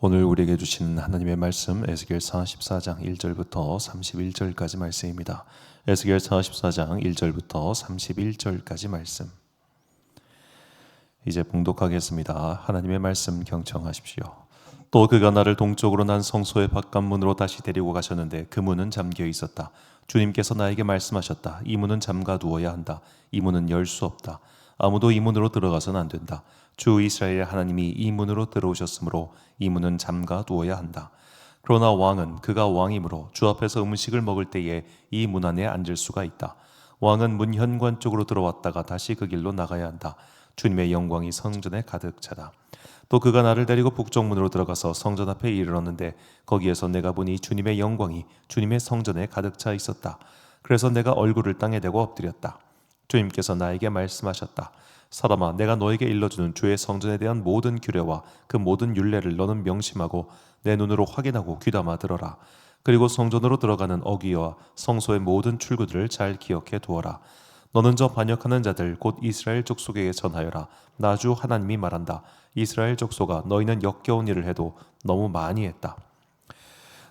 오늘 우리에게 주시는 하나님의 말씀 에스겔 44장 1절부터 31절까지 말씀입니다. 에스겔 44장 1절부터 31절까지 말씀. 이제 봉독하겠습니다. 하나님의 말씀 경청하십시오. 또 그가 나를 동쪽으로 난 성소의 바깥문으로 다시 데리고 가셨는데 그 문은 잠겨 있었다. 주님께서 나에게 말씀하셨다. 이 문은 잠가두어야 한다. 이 문은 열 수 없다. 아무도 이 문으로 들어가서는 안 된다. 주 이스라엘 하나님이 이 문으로 들어오셨으므로 이 문은 잠가두어야 한다. 그러나 왕은 그가 왕이므로 주 앞에서 음식을 먹을 때에 이 문 안에 앉을 수가 있다. 왕은 문 현관 쪽으로 들어왔다가 다시 그 길로 나가야 한다. 주님의 영광이 성전에 가득 차다. 또 그가 나를 데리고 북쪽문으로 들어가서 성전 앞에 이르렀는데 거기에서 내가 보니 주님의 영광이 주님의 성전에 가득 차 있었다. 그래서 내가 얼굴을 땅에 대고 엎드렸다. 주님께서 나에게 말씀하셨다. 사람아, 내가 너에게 일러주는 주의 성전에 대한 모든 규례와 그 모든 율례를 너는 명심하고 내 눈으로 확인하고 귀담아 들어라. 그리고 성전으로 들어가는 어귀와 성소의 모든 출구들을 잘 기억해 두어라. 너는 저 반역하는 자들 곧 이스라엘 족속에게 전하여라. 나 주 하나님이 말한다. 이스라엘 족속아, 너희는 역겨운 일을 해도 너무 많이 했다.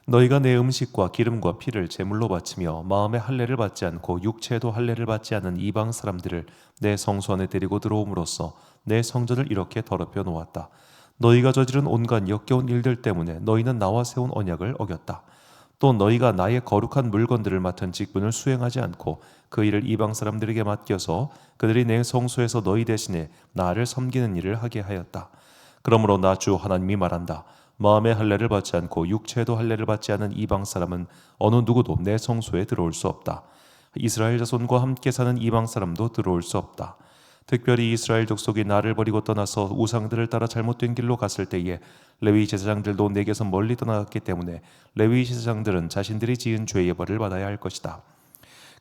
너희가 내 음식과 기름과 피를 제물로 바치며 마음의 할례를 받지 않고 육체에도 할례를 받지 않은 이방 사람들을 내 성소 안에 데리고 들어옴으로써 내 성전을 이렇게 더럽혀 놓았다. 너희가 저지른 온갖 역겨운 일들 때문에 너희는 나와 세운 언약을 어겼다. 또 너희가 나의 거룩한 물건들을 맡은 직분을 수행하지 않고 그 일을 이방 사람들에게 맡겨서 그들이 내 성소에서 너희 대신에 나를 섬기는 일을 하게 하였다. 그러므로 나 주 하나님이 말한다. 마음의 할례를 받지 않고 육체에도 할례를 받지 않은 이방 사람은 어느 누구도 내 성소에 들어올 수 없다. 이스라엘 자손과 함께 사는 이방 사람도 들어올 수 없다. 특별히 이스라엘 족속이 나를 버리고 떠나서 우상들을 따라 잘못된 길로 갔을 때에 레위 제사장들도 내게서 멀리 떠나갔기 때문에 레위 제사장들은 자신들이 지은 죄의 벌을 받아야 할 것이다.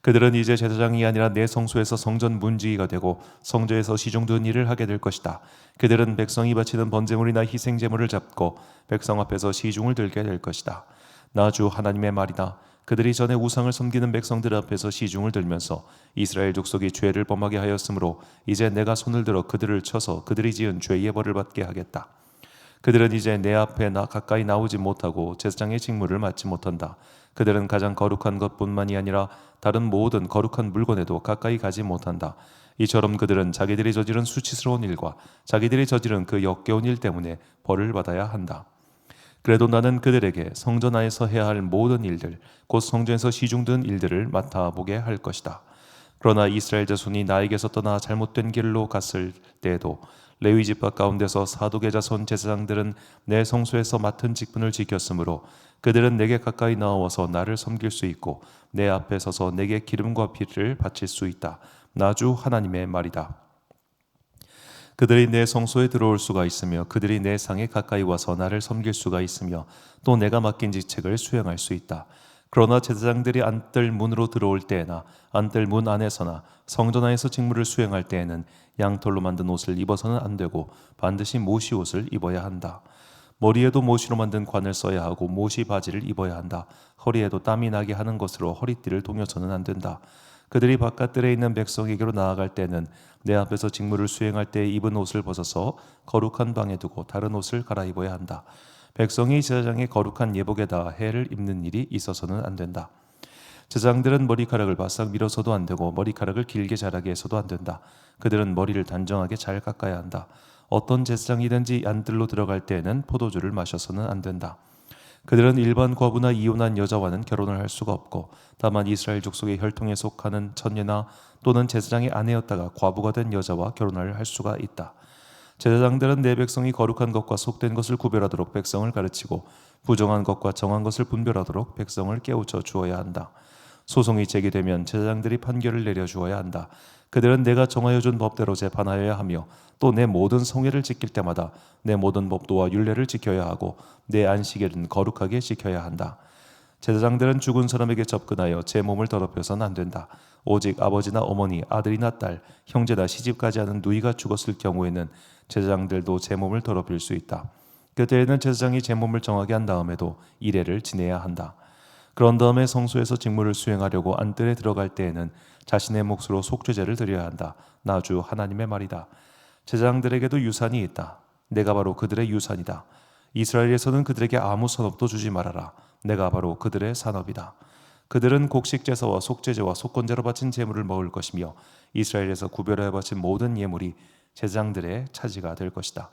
그들은 이제 제사장이 아니라 내 성소에서 성전 문지기가 되고 성전에서 시중드는 일을 하게 될 것이다. 그들은 백성이 바치는 번제물이나 희생제물을 잡고 백성 앞에서 시중을 들게 될 것이다. 나 주 하나님의 말이다. 그들이 전에 우상을 섬기는 백성들 앞에서 시중을 들면서 이스라엘 족속이 죄를 범하게 하였으므로 이제 내가 손을 들어 그들을 쳐서 그들이 지은 죄의 벌을 받게 하겠다. 그들은 이제 내 앞에 가까이 나오지 못하고 제사장의 직무를 맡지 못한다. 그들은 가장 거룩한 것뿐만이 아니라 다른 모든 거룩한 물건에도 가까이 가지 못한다. 이처럼 그들은 자기들이 저지른 수치스러운 일과 자기들이 저지른 그 역겨운 일 때문에 벌을 받아야 한다. 그래도 나는 그들에게 성전 안에서 해야 할 모든 일들, 곧 성전에서 시중든 일들을 맡아보게 할 것이다. 그러나 이스라엘 자손이 나에게서 떠나 잘못된 길로 갔을 때에도 레위 지파 가운데서 사독의 자손 제사장들은 내 성소에서 맡은 직분을 지켰으므로 그들은 내게 가까이 나와서 나를 섬길 수 있고 내 앞에 서서 내게 기름과 피를 바칠 수 있다. 나 주 하나님의 말이다. 그들이 내 성소에 들어올 수가 있으며 그들이 내 상에 가까이 와서 나를 섬길 수가 있으며 또 내가 맡긴 직책을 수행할 수 있다. 그러나 제사장들이 안뜰 문으로 들어올 때에나 안뜰 문 안에서나 성전 안에서 직무를 수행할 때에는 양털로 만든 옷을 입어서는 안 되고 반드시 모시 옷을 입어야 한다. 머리에도 모시로 만든 관을 써야 하고 모시 바지를 입어야 한다. 허리에도 땀이 나게 하는 것으로 허리띠를 동여서는 안 된다. 그들이 바깥들에 있는 백성에게로 나아갈 때는 내 앞에서 직무를 수행할 때 입은 옷을 벗어서 거룩한 방에 두고 다른 옷을 갈아입어야 한다. 백성이 제사장의 거룩한 예복에다 해를 입는 일이 있어서는 안 된다. 제사장들은 머리카락을 바싹 밀어서도 안 되고 머리카락을 길게 자라게 해서도 안 된다. 그들은 머리를 단정하게 잘 깎아야 한다. 어떤 제사장이든지 안뜰로 들어갈 때에는 포도주를 마셔서는 안 된다. 그들은 일반 과부나 이혼한 여자와는 결혼을 할 수가 없고 다만 이스라엘 족속의 혈통에 속하는 처녀나 또는 제사장의 아내였다가 과부가 된 여자와 결혼을 할 수가 있다. 제사장들은 내 백성이 거룩한 것과 속된 것을 구별하도록 백성을 가르치고 부정한 것과 정한 것을 분별하도록 백성을 깨우쳐 주어야 한다. 소송이 제기되면 제사장들이 판결을 내려주어야 한다. 그들은 내가 정하여 준 법대로 재판하여야 하며 또 내 모든 성회를 지킬 때마다 내 모든 법도와 율례를 지켜야 하고 내 안식일은 거룩하게 지켜야 한다. 제사장들은 죽은 사람에게 접근하여 제 몸을 더럽혀서는 안 된다. 오직 아버지나 어머니, 아들이나 딸, 형제나 시집가지 않은 누이가 죽었을 경우에는 제사장들도 제 몸을 더럽힐 수 있다. 그때에는 제사장이 제 몸을 정하게 한 다음에도 이례를 지내야 한다. 그런 다음에 성소에서 직무를 수행하려고 안뜰에 들어갈 때에는 자신의 몫으로 속죄제를 드려야 한다. 나 주 하나님의 말이다. 제사장들에게도 유산이 있다. 내가 바로 그들의 유산이다. 이스라엘에서는 그들에게 아무 선업도 주지 말아라. 내가 바로 그들의 산업이다. 그들은 곡식제사와 속죄제와 속건제로 바친 제물을 먹을 것이며 이스라엘에서 구별하여 바친 모든 예물이 제장들의 차지가 될 것이다.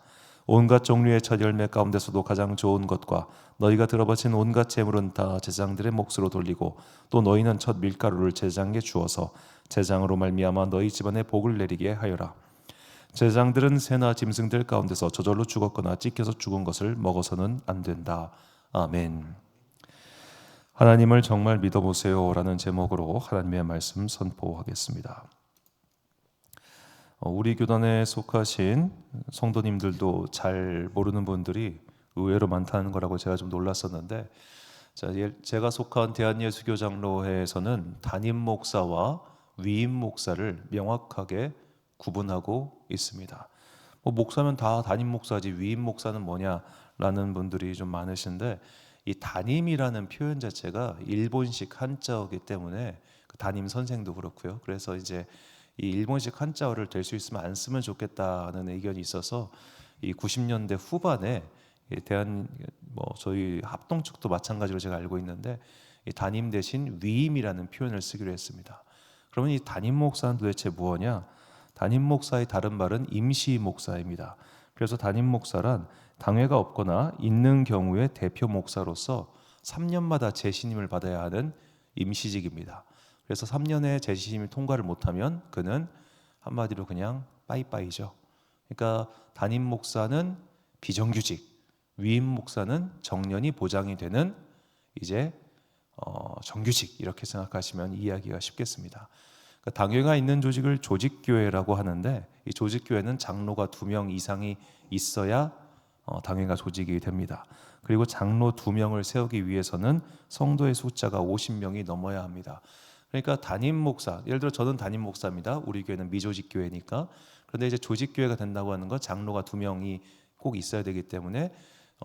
온갖 종류의 첫 열매 가운데서도 가장 좋은 것과 너희가 들어바친 온갖 제물은 다 제장들의 몫으로 돌리고 또 너희는 첫 밀가루를 제장에게 주어서 제장으로 말미암아 너희 집안에 복을 내리게 하여라. 제장들은 새나 짐승들 가운데서 저절로 죽었거나 찢겨서 죽은 것을 먹어서는 안 된다. 아멘. 하나님을 정말 믿어보세요 라는 제목으로 하나님의 말씀 선포하겠습니다. 우리 교단에 속하신 성도님들도 잘 모르는 분들이 의외로 많다는 거라고 제가 좀 놀랐었는데, 제가 속한 대한예수교장로회에서는 담임 목사와 위임 목사를 명확하게 구분하고 있습니다. 목사면 다 담임 목사지 위임 목사는 뭐냐라는 분들이 좀 많으신데, 이 담임이라는 표현 자체가 일본식 한자어이기 때문에 그 담임 선생도 그렇고요. 그래서 이제 이 일본식 한자어를 될 수 있으면 안 쓰면 좋겠다는 의견이 있어서 이 90년대 후반에 저희 합동 측도 마찬가지로 제가 알고 있는데 이 담임 대신 위임이라는 표현을 쓰기로 했습니다. 그러면 이 담임 목사는 도대체 무엇이냐? 담임 목사의 다른 말은 임시 목사입니다. 그래서 담임 목사란 당회가 없거나 있는 경우에 대표 목사로서 3년마다 재신임을 받아야 하는 임시직입니다. 그래서 3년의 재신임 통과를 못하면 그는 한마디로 그냥 빠이빠이죠. 그러니까 담임 목사는 비정규직, 위임 목사는 정년이 보장이 되는 이제 정규직, 이렇게 생각하시면 이해하기가 쉽겠습니다. 그러니까 당회가 있는 조직을 조직교회라고 하는데, 이 조직교회는 장로가 2명 이상이 있어야 당회가 조직이 됩니다. 그리고 장로 2명을 세우기 위해서는 성도의 숫자가 50명이 넘어야 합니다. 그러니까 담임 목사, 예를 들어 저는 담임 목사입니다. 우리 교회는 미조직 교회니까. 그런데 이제 조직 교회가 된다고 하는 건 장로가 2명이 꼭 있어야 되기 때문에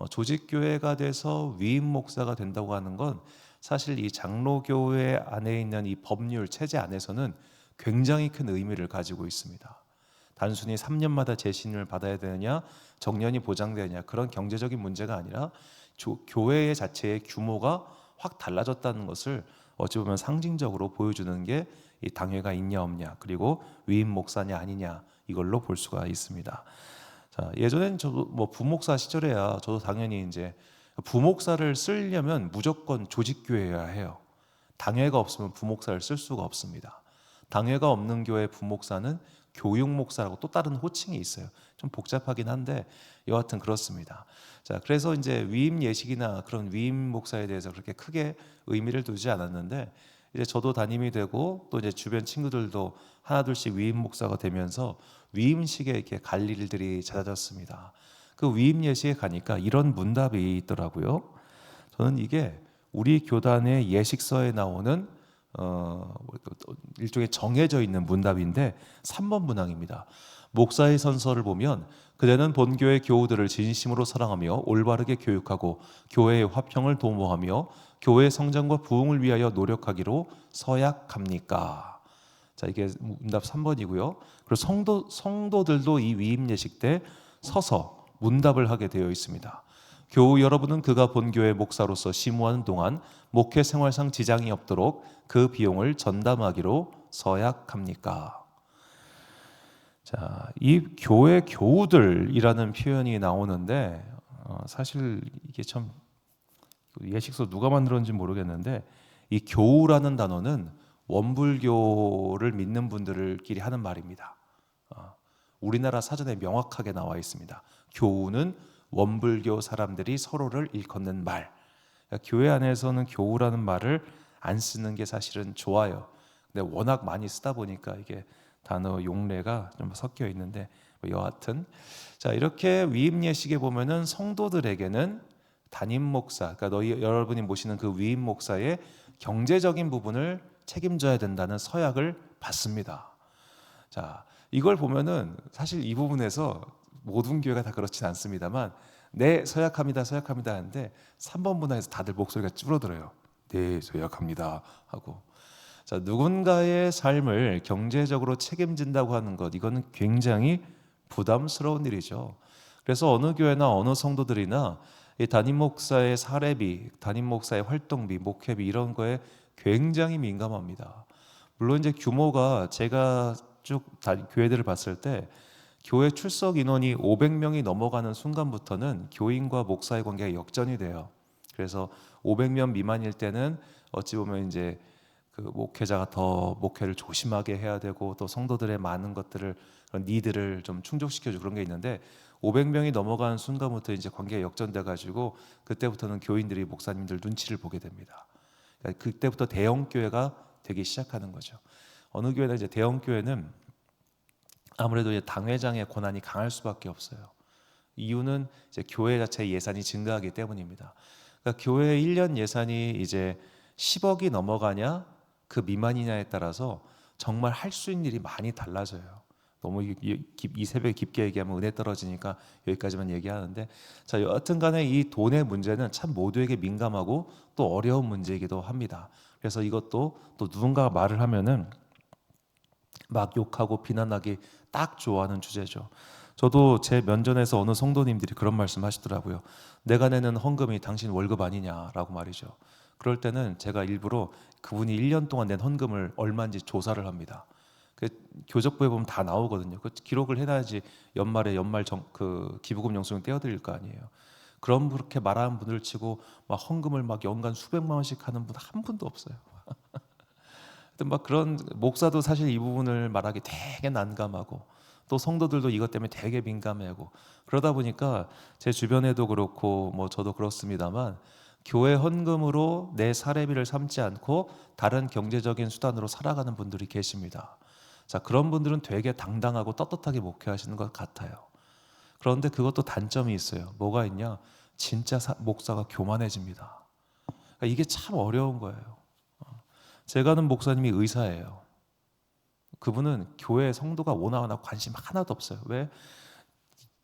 조직 교회가 돼서 위임 목사가 된다고 하는 건 사실 이 장로 교회 안에 있는 이 법률 체제 안에서는 굉장히 큰 의미를 가지고 있습니다. 단순히 3년마다 재신임을 받아야 되느냐, 정년이 보장되느냐, 그런 경제적인 문제가 아니라 교회 자체의 규모가 확 달라졌다는 것을 어찌 보면 상징적으로 보여주는 게 이 당회가 있냐 없냐, 그리고 위임 목사냐 아니냐, 이걸로 볼 수가 있습니다. 자, 예전엔 저도 부목사 시절에야 저도 당연히 이제 부목사를 쓰려면 무조건 조직교회여야 해요. 당회가 없으면 부목사를 쓸 수가 없습니다. 당회가 없는 교회 부목사는 교육목사라고 또 다른 호칭이 있어요. 좀 복잡하긴 한데 여하튼 그렇습니다. 자, 그래서 이제 위임 예식이나 그런 위임 목사에 대해서 그렇게 크게 의미를 두지 않았는데, 이제 저도 담임이 되고 또 이제 주변 친구들도 하나둘씩 위임 목사가 되면서 위임식에 이렇게 갈 일들이 잦아졌습니다. 그 위임 예식에 가니까 이런 문답이 있더라고요. 저는 이게 우리 교단의 예식서에 나오는 일종의 정해져 있는 문답인데 3번 문항입니다. 목사의 선서를 보면 그대는 본교회 교우들을 진심으로 사랑하며 올바르게 교육하고 교회의 화평을 도모하며 교회의 성장과 부흥을 위하여 노력하기로 서약합니까? 자, 이게 문답 3번이고요. 그리고 성도들도 이 위임 예식 때 서서 문답을 하게 되어 있습니다. 교우 여러분은 그가 본교회 목사로서 심우하는 동안 목회 생활상 지장이 없도록 그 비용을 전담하기로 서약합니까? 자, 이 교회 교우들이라는 표현이 나오는데 사실 이게 참 예식서 누가 만들었는지 모르겠는데, 이 교우라는 단어는 원불교를 믿는 분들끼리 하는 말입니다. 우리나라 사전에 명확하게 나와 있습니다. 교우는 원불교 사람들이 서로를 일컫는 말. 그러니까 교회 안에서는 교우라는 말을 안 쓰는 게 사실은 좋아요. 근데 워낙 많이 쓰다 보니까 이게 단어 용례가 좀 섞여 있는데 여하튼, 자, 이렇게 위임 예식에 보면은 성도들에게는 담임 목사, 그러니까 여러분이 모시는 그 위임 목사의 경제적인 부분을 책임져야 된다는 서약을 받습니다. 자, 이걸 보면은 사실 이 부분에서 모든 교회가 다 그렇진 않습니다만, 네, 서약합니다 하는데 3번 문항에서 다들 목소리가 줄어들어요. 네, 서약합니다 하고. 자, 누군가의 삶을 경제적으로 책임진다고 하는 것, 이거는 굉장히 부담스러운 일이죠. 그래서 어느 교회나 어느 성도들이나 이 담임 목사의 사례비, 담임 목사의 활동비, 목회비 이런 거에 굉장히 민감합니다. 물론 이제 규모가 제가 쭉 교회들을 봤을 때 교회 출석 인원이 500명이 넘어가는 순간부터는 교인과 목사의 관계가 역전이 돼요. 그래서 500명 미만일 때는 어찌 보면 이제 그 목회자가 더 목회를 조심하게 해야 되고 또 성도들의 많은 것들을 그런 니드를 좀 충족시켜주고 그런 게 있는데 500명이 넘어가는 순간부터 이제 관계가 역전돼 가지고 그때부터는 교인들이 목사님들 눈치를 보게 됩니다. 그러니까 그때부터 대형 교회가 되기 시작하는 거죠. 어느 교회나 이제 대형 교회는 아무래도 이제 당회장의 권한이 강할 수밖에 없어요. 이유는 이제 교회 자체의 예산이 증가하기 때문입니다. 그러니까 교회 1년 예산이 이제 10억이 넘어가냐 그 미만이냐에 따라서 정말 할 수 있는 일이 많이 달라져요. 너무 이 새벽에 깊게 얘기하면 은혜 떨어지니까 여기까지만 얘기하는데, 자, 여하튼 간에 이 돈의 문제는 참 모두에게 민감하고 또 어려운 문제이기도 합니다. 그래서 이것도 또 누군가가 말을 하면은 막 욕하고 비난하기 딱 좋아하는 주제죠. 저도 제 면전에서 어느 성도님들이 그런 말씀 하시더라고요. 내가 내는 헌금이 당신 월급 아니냐라고 말이죠. 그럴 때는 제가 일부러 그분이 1년 동안 낸 헌금을 얼마인지 조사를 합니다. 그 교적부에 보면 다 나오거든요. 그 기록을 해놔야지 연말에 그 기부금 영수증 떼어드릴 거 아니에요. 그럼 그렇게 말하는 분들 치고 막 헌금을 막 연간 수백만 원씩 하는 분 한 분도 없어요. 하여튼 막 그런 목사도 사실 이 부분을 말하기 되게 난감하고 또 성도들도 이것 때문에 되게 민감해하고 그러다 보니까 제 주변에도 그렇고 뭐 저도 그렇습니다만 교회 헌금으로 내 사례비를 삼지 않고 다른 경제적인 수단으로 살아가는 분들이 계십니다. 자, 그런 분들은 되게 당당하고 떳떳하게 목회하시는 것 같아요. 그런데 그것도 단점이 있어요. 뭐가 있냐? 진짜 목사가 교만해집니다. 그러니까 이게 참 어려운 거예요. 제가 아는 목사님이 의사예요. 그분은 교회 성도가 오나 오나 관심 하나도 없어요. 왜?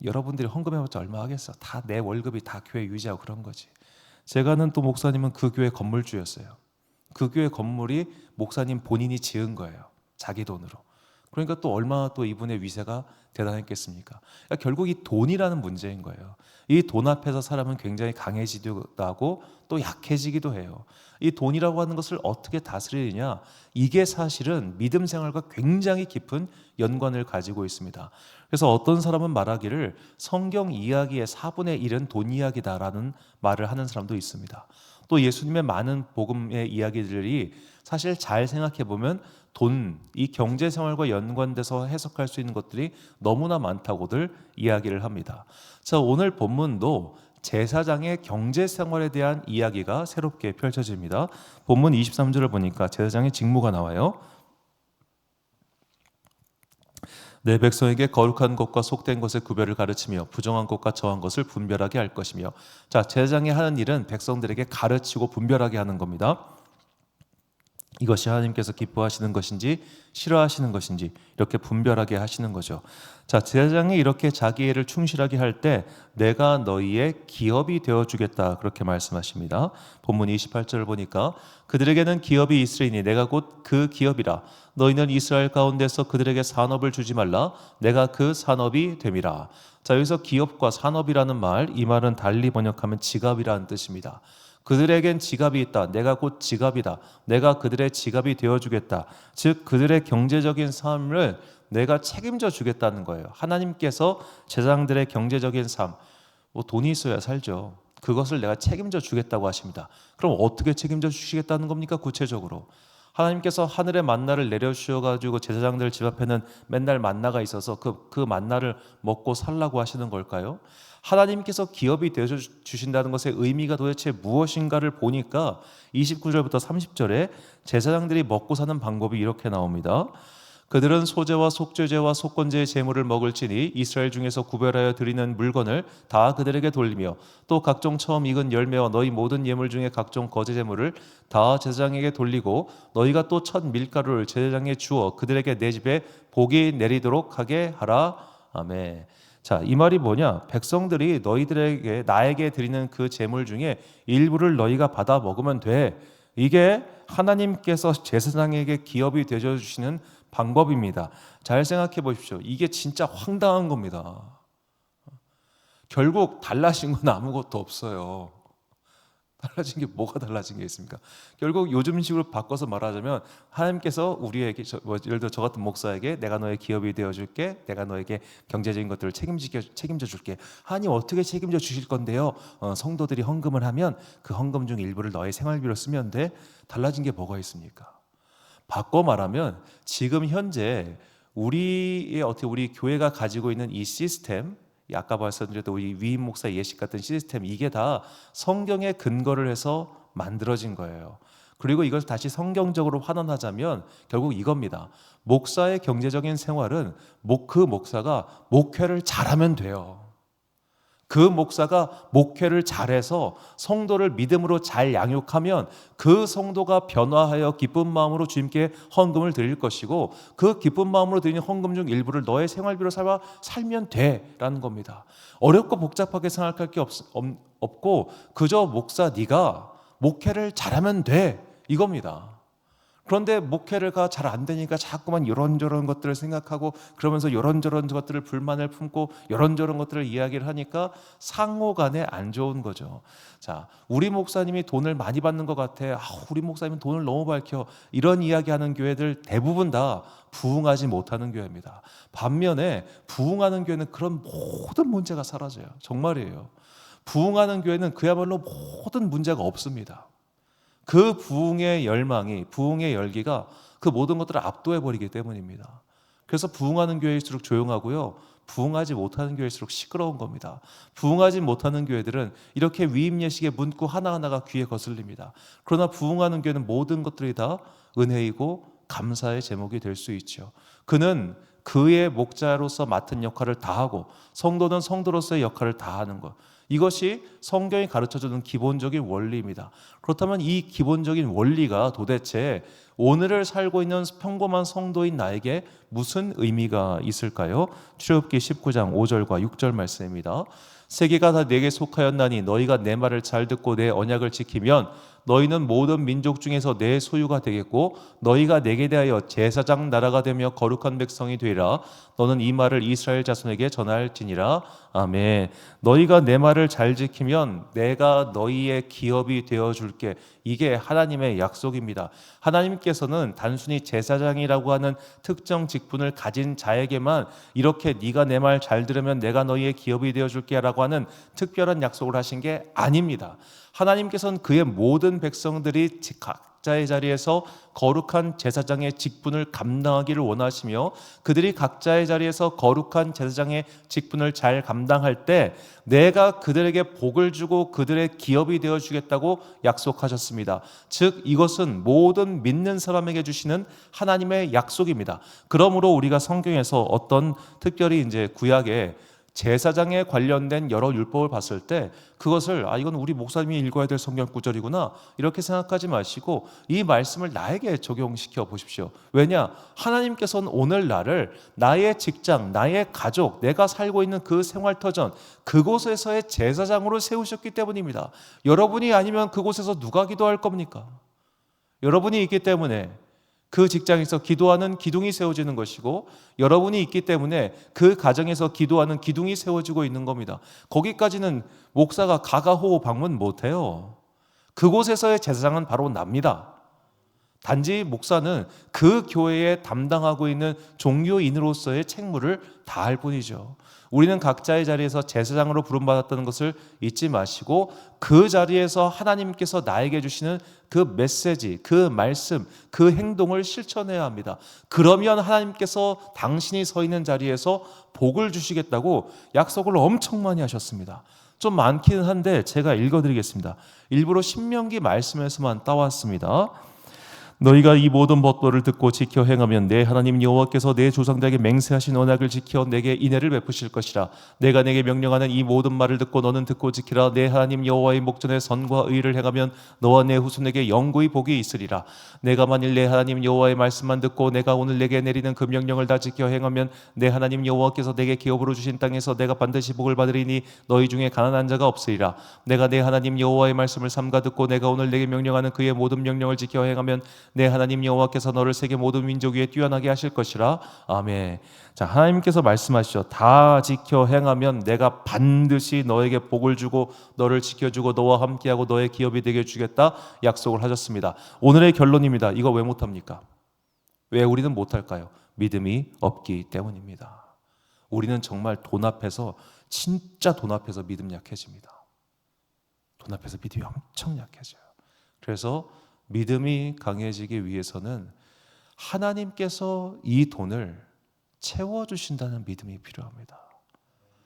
여러분들이 헌금해봤자 얼마 하겠어? 다 내 월급이 다 교회 유지하고 그런 거지. 제가 아는 또 목사님은 그 교회 건물주였어요. 그 교회 건물이 목사님 본인이 지은 거예요. 자기 돈으로. 그러니까 또 얼마나 또 이분의 위세가 대단했겠습니까? 그러니까 결국 이 돈이라는 문제인 거예요. 이 돈 앞에서 사람은 굉장히 강해지기도 하고 또 약해지기도 해요. 이 돈이라고 하는 것을 어떻게 다스리느냐, 이게 사실은 믿음 생활과 굉장히 깊은 연관을 가지고 있습니다. 그래서 어떤 사람은 말하기를 성경 이야기의 4분의 1은 돈 이야기다라는 말을 하는 사람도 있습니다. 또 예수님의 많은 복음의 이야기들이 사실 잘 생각해 보면 돈, 이 경제 생활과 연관돼서 해석할 수 있는 것들이 너무나 많다고들 이야기를 합니다. 자, 오늘 본문도 제사장의 경제 생활에 대한 이야기가 새롭게 펼쳐집니다. 본문 23절을 보니까 제사장의 직무가 나와요. 내 백성에게 거룩한 것과 속된 것의 구별을 가르치며 부정한 것과 정한 것을 분별하게 할 것이며. 자, 제사장이 하는 일은 백성들에게 가르치고 분별하게 하는 겁니다. 이것이 하나님께서 기뻐하시는 것인지 싫어하시는 것인지 이렇게 분별하게 하시는 거죠. 자, 제사장이 이렇게 자기 일을 충실하게 할 때 내가 너희의 기업이 되어주겠다 그렇게 말씀하십니다. 본문 28절을 보니까 그들에게는 기업이 있으리니 내가 곧 그 기업이라. 너희는 이스라엘 가운데서 그들에게 산업을 주지 말라. 내가 그 산업이 됨이라. 자, 여기서 기업과 산업이라는 말, 이 말은 달리 번역하면 지갑이라는 뜻입니다. 그들에겐 지갑이 있다. 내가 곧 지갑이다. 내가 그들의 지갑이 되어주겠다. 즉 그들의 경제적인 삶을 내가 책임져 주겠다는 거예요. 하나님께서 제사장들의 경제적인 삶, 뭐 돈이 있어야 살죠. 그것을 내가 책임져 주겠다고 하십니다. 그럼 어떻게 책임져 주시겠다는 겁니까? 구체적으로 하나님께서 하늘의 만나를 내려주셔가지고 제사장들 집 앞에는 맨날 만나가 있어서 그 만나를 먹고 살라고 하시는 걸까요? 하나님께서 기업이 되어주신다는 것의 의미가 도대체 무엇인가를 보니까 29절부터 30절에 제사장들이 먹고 사는 방법이 이렇게 나옵니다. 그들은 소제와 속죄제와 속건제의 제물을 먹을지니 이스라엘 중에서 구별하여 드리는 물건을 다 그들에게 돌리며 또 각종 처음 익은 열매와 너희 모든 예물 중에 각종 거제 제물을 다 제사장에게 돌리고 너희가 또 첫 밀가루를 제사장에 주어 그들에게 내 집에 복이 내리도록 하게 하라. 아멘. 자, 이 말이 뭐냐? 백성들이 너희들에게 나에게 드리는 그 제물 중에 일부를 너희가 받아 먹으면 돼. 이게 하나님께서 제사장에게 기업이 되어 주시는 방법입니다. 잘 생각해 보십시오. 이게 진짜 황당한 겁니다. 결국 달라진 건 아무것도 없어요. 달라진 게 뭐가 달라진 게 있습니까? 결국 요즘식으로 바꿔서 말하자면 하나님께서 우리에게 예를 들어 저 같은 목사에게 내가 너의 기업이 되어줄게, 내가 너에게 경제적인 것들을 책임져 줄게. 하나님 어떻게 책임져 주실 건데요? 성도들이 헌금을 하면 그 헌금 중 일부를 너의 생활비로 쓰면 돼. 달라진 게 뭐가 있습니까? 바꿔 말하면 지금 현재 우리 교회가 가지고 있는 이 시스템, 아까 말씀드렸던 우리 위임 목사 예식 같은 시스템, 이게 다 성경에 근거를 해서 만들어진 거예요. 그리고 이걸 다시 성경적으로 환원하자면 결국 이겁니다. 목사의 경제적인 생활은 그 목사가 목회를 잘하면 돼요. 그 목사가 목회를 잘해서 성도를 믿음으로 잘 양육하면 그 성도가 변화하여 기쁜 마음으로 주님께 헌금을 드릴 것이고, 그 기쁜 마음으로 드리는 헌금 중 일부를 너의 생활비로 살면 돼라는 겁니다. 어렵고 복잡하게 생각할 게 없고 그저 목사 네가 목회를 잘하면 돼 이겁니다. 그런데 목회가 잘 안 되니까 자꾸만 이런저런 것들을 생각하고 그러면서 이런저런 것들을 불만을 품고 이런저런 것들을 이야기를 하니까 상호간에 안 좋은 거죠. 자, 우리 목사님이 돈을 많이 받는 것 같아. 우리 목사님은 돈을 너무 밝혀. 이런 이야기하는 교회들 대부분 다 부흥하지 못하는 교회입니다. 반면에 부흥하는 교회는 그런 모든 문제가 사라져요. 정말이에요. 부흥하는 교회는 그야말로 모든 문제가 없습니다. 그 부흥의 열망이, 부흥의 열기가 그 모든 것들을 압도해버리기 때문입니다. 그래서 부흥하는 교회일수록 조용하고요, 부흥하지 못하는 교회일수록 시끄러운 겁니다. 부흥하지 못하는 교회들은 이렇게 위임 예식의 문구 하나하나가 귀에 거슬립니다. 그러나 부흥하는 교회는 모든 것들이 다 은혜이고 감사의 제목이 될 수 있죠. 그는 그의 목자로서 맡은 역할을 다하고 성도는 성도로서의 역할을 다하는 것, 이것이 성경이 가르쳐주는 기본적인 원리입니다. 그렇다면 이 기본적인 원리가 도대체 오늘을 살고 있는 평범한 성도인 나에게 무슨 의미가 있을까요? 출애굽기 19장 5절과 6절 말씀입니다. 세계가 다 내게 속하였나니 너희가 내 말을 잘 듣고 내 언약을 지키면 너희는 모든 민족 중에서 내 소유가 되겠고 너희가 내게 대하여 제사장 나라가 되며 거룩한 백성이 되리라. 너는 이 말을 이스라엘 자손에게 전할지니라. 아멘. 너희가 내 말을 잘 지키면 내가 너희의 기업이 되어줄게. 이게 하나님의 약속입니다. 하나님께서는 단순히 제사장이라고 하는 특정 직분을 가진 자에게만 이렇게 네가 내 말 잘 들으면 내가 너희의 기업이 되어줄게 라고 하는 특별한 약속을 하신 게 아닙니다. 하나님께서는 그의 모든 백성들이 각자의 자리에서 거룩한 제사장의 직분을 감당하기를 원하시며, 그들이 각자의 자리에서 거룩한 제사장의 직분을 잘 감당할 때 내가 그들에게 복을 주고 그들의 기업이 되어주겠다고 약속하셨습니다. 즉 이것은 모든 믿는 사람에게 주시는 하나님의 약속입니다. 그러므로 우리가 성경에서 어떤 특별히 이제 구약에 제사장에 관련된 여러 율법을 봤을 때 그것을 이건 우리 목사님이 읽어야 될 성경 구절이구나 이렇게 생각하지 마시고 이 말씀을 나에게 적용시켜 보십시오. 왜냐? 하나님께서는 오늘 나를 나의 직장, 나의 가족, 내가 살고 있는 그 생활터전, 그곳에서의 제사장으로 세우셨기 때문입니다. 여러분이 아니면 그곳에서 누가 기도할 겁니까? 여러분이 있기 때문에 그 직장에서 기도하는 기둥이 세워지는 것이고, 여러분이 있기 때문에 그 가정에서 기도하는 기둥이 세워지고 있는 겁니다. 거기까지는 목사가 가가호호 방문 못해요. 그곳에서의 제사장은 바로 납니다. 단지 목사는 그 교회에 담당하고 있는 종교인으로서의 책무를 다할 뿐이죠. 우리는 각자의 자리에서 제사장으로 부름받았다는 것을 잊지 마시고 그 자리에서 하나님께서 나에게 주시는 그 메시지, 그 말씀, 그 행동을 실천해야 합니다. 그러면 하나님께서 당신이 서 있는 자리에서 복을 주시겠다고 약속을 엄청 많이 하셨습니다. 좀 많기는 한데 제가 읽어드리겠습니다. 일부러 신명기 말씀에서만 따왔습니다. 너희가 이 모든 법도를 듣고 지켜 행하면 내 하나님 여호와께서 내 조상들에게 맹세하신 언약을 지켜 내게 인애를 베푸실 것이라. 내가 내게 명령하는 이 모든 말을 듣고 너는 듣고 지키라. 내 하나님 여호와의 목전에 선과 의를 행하면 너와 내 후손에게 영구히 복이 있으리라. 내가 만일 내 하나님 여호와의 말씀만 듣고 내가 오늘 내게 내리는 그 명령을 다 지켜 행하면 내 하나님 여호와께서 내게 기업으로 주신 땅에서 내가 반드시 복을 받으리니 너희 중에 가난한 자가 없으리라. 내가 내 하나님 여호와의 말씀을 삼가 듣고 내가 오늘 내게 명령하는 그의 모든 명령을 지켜 행하면 내 하나님 여호와께서 너를 세계 모든 민족 위에 뛰어나게 하실 것이라. 아멘. 자, 하나님께서 말씀하시죠. 다 지켜 행하면 내가 반드시 너에게 복을 주고 너를 지켜주고 너와 함께하고 너의 기업이 되게 주겠다 약속을 하셨습니다. 오늘의 결론입니다. 이거 왜 못합니까? 왜 우리는 못할까요? 믿음이 없기 때문입니다. 우리는 정말 돈 앞에서, 진짜 돈 앞에서 믿음 약해집니다. 돈 앞에서 믿음이 엄청 약해져요. 그래서 믿음이 강해지기 위해서는 하나님께서 이 돈을 채워주신다는 믿음이 필요합니다.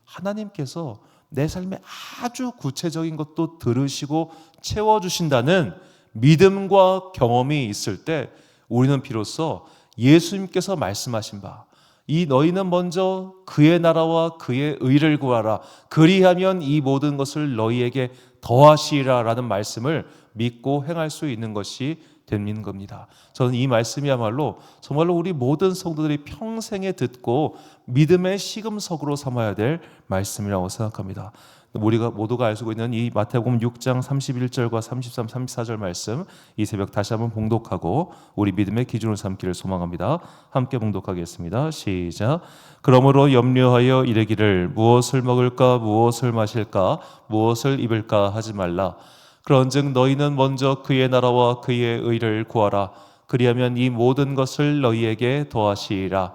하나님께서 내 삶에 아주 구체적인 것도 들으시고 채워주신다는 믿음과 경험이 있을 때 우리는 비로소 예수님께서 말씀하신 바, 이 너희는 먼저 그의 나라와 그의 의를 구하라. 그리하면 이 모든 것을 너희에게 더하시리라 라는 말씀을 믿고 행할 수 있는 것이 되는 겁니다. 저는 이 말씀이야말로 정말로 우리 모든 성도들이 평생에 듣고 믿음의 시금석으로 삼아야 될 말씀이라고 생각합니다. 우리가 모두가 알고 있는 이 마태복음 6장 31절과 33, 34절 말씀, 이 새벽 다시 한번 봉독하고 우리 믿음의 기준을 삼기를 소망합니다. 함께 봉독하겠습니다. 시작. 그러므로 염려하여 이르기를 무엇을 먹을까 무엇을 마실까 무엇을 입을까 하지 말라. 그런즉 너희는 먼저 그의 나라와 그의 의를 구하라. 그리하면 이 모든 것을 너희에게 더하시리라.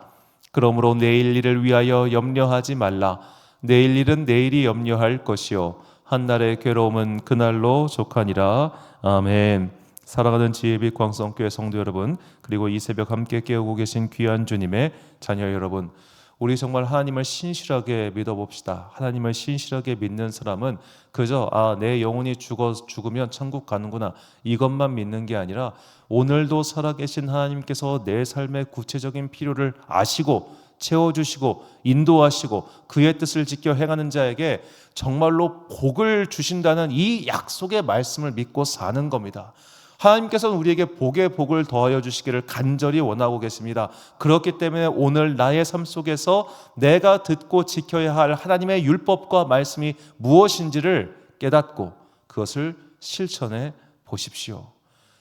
그러므로 내일 일을 위하여 염려하지 말라. 내일 일은 내일이 염려할 것이요 한날의 괴로움은 그날로 족하니라. 아멘. 사랑하는 지혜빛 광성교회 성도 여러분, 그리고 이 새벽 함께 깨우고 계신 귀한 주님의 자녀 여러분, 우리 정말 하나님을 신실하게 믿어봅시다. 하나님을 신실하게 믿는 사람은 그저 내 영혼이 죽으면 천국 가는구나 이것만 믿는 게 아니라 오늘도 살아계신 하나님께서 내 삶의 구체적인 필요를 아시고 채워주시고 인도하시고 그의 뜻을 지켜 행하는 자에게 정말로 복을 주신다는 이 약속의 말씀을 믿고 사는 겁니다. 하나님께서는 우리에게 복의 복을 더하여 주시기를 간절히 원하고 계십니다. 그렇기 때문에 오늘 나의 삶 속에서 내가 듣고 지켜야 할 하나님의 율법과 말씀이 무엇인지를 깨닫고 그것을 실천해 보십시오.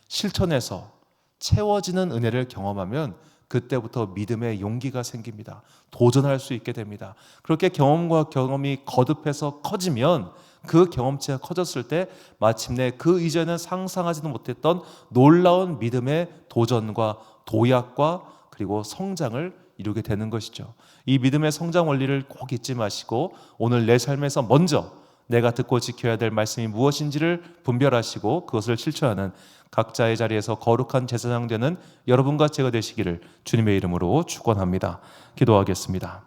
실천해서 채워지는 은혜를 경험하면 그때부터 믿음의 용기가 생깁니다. 도전할 수 있게 됩니다. 그렇게 경험과 경험이 거듭해서 커지면 그 경험치가 커졌을 때 마침내 그 이전에 상상하지도 못했던 놀라운 믿음의 도전과 도약과 그리고 성장을 이루게 되는 것이죠. 이 믿음의 성장 원리를 꼭 잊지 마시고 오늘 내 삶에서 먼저 내가 듣고 지켜야 될 말씀이 무엇인지를 분별하시고 그것을 실천하는 각자의 자리에서 거룩한 제사장 되는 여러분과 제가 되시기를 주님의 이름으로 축원합니다. 기도하겠습니다.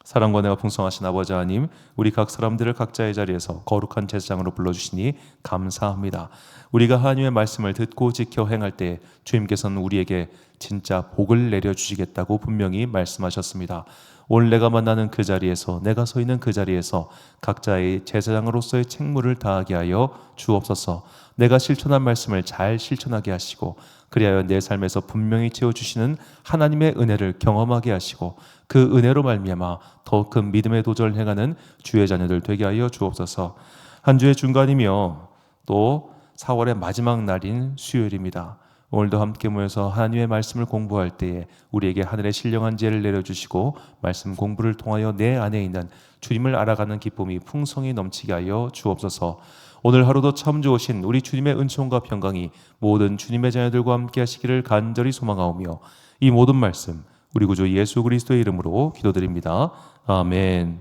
사랑과 은혜가 풍성하신 아버지 하나님, 우리 각 사람들을 각자의 자리에서 거룩한 제사장으로 불러주시니 감사합니다. 우리가 하나님의 말씀을 듣고 지켜 행할 때 주님께서는 우리에게 진짜 복을 내려주시겠다고 분명히 말씀하셨습니다. 오늘 내가 만나는 그 자리에서, 내가 서 있는 그 자리에서 각자의 제사장으로서의 책무를 다하게 하여 주옵소서. 내가 실천한 말씀을 잘 실천하게 하시고 그리하여 내 삶에서 분명히 채워주시는 하나님의 은혜를 경험하게 하시고 그 은혜로 말미암아 더 큰 믿음의 도전을 행하는 주의 자녀들 되게 하여 주옵소서. 한 주의 중간이며 또 4월의 마지막 날인 수요일입니다. 오늘도 함께 모여서 하나님의 말씀을 공부할 때에 우리에게 하늘의 신령한 지혜를 내려주시고 말씀 공부를 통하여 내 안에 있는 주님을 알아가는 기쁨이 풍성히 넘치게 하여 주옵소서. 오늘 하루도 참 좋으신 우리 주님의 은총과 평강이 모든 주님의 자녀들과 함께 하시기를 간절히 소망하오며 이 모든 말씀 우리 구주 예수 그리스도의 이름으로 기도드립니다. 아멘.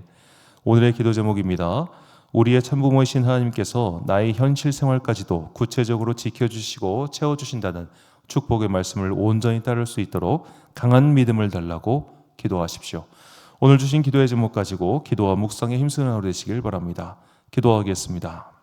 오늘의 기도 제목입니다. 우리의 참부모이신 하나님께서 나의 현실 생활까지도 구체적으로 지켜주시고 채워주신다는 축복의 말씀을 온전히 따를 수 있도록 강한 믿음을 달라고 기도하십시오. 오늘 주신 기도의 제목 가지고 기도와 묵상에 힘쓰는 하루 되시길 바랍니다. 기도하겠습니다.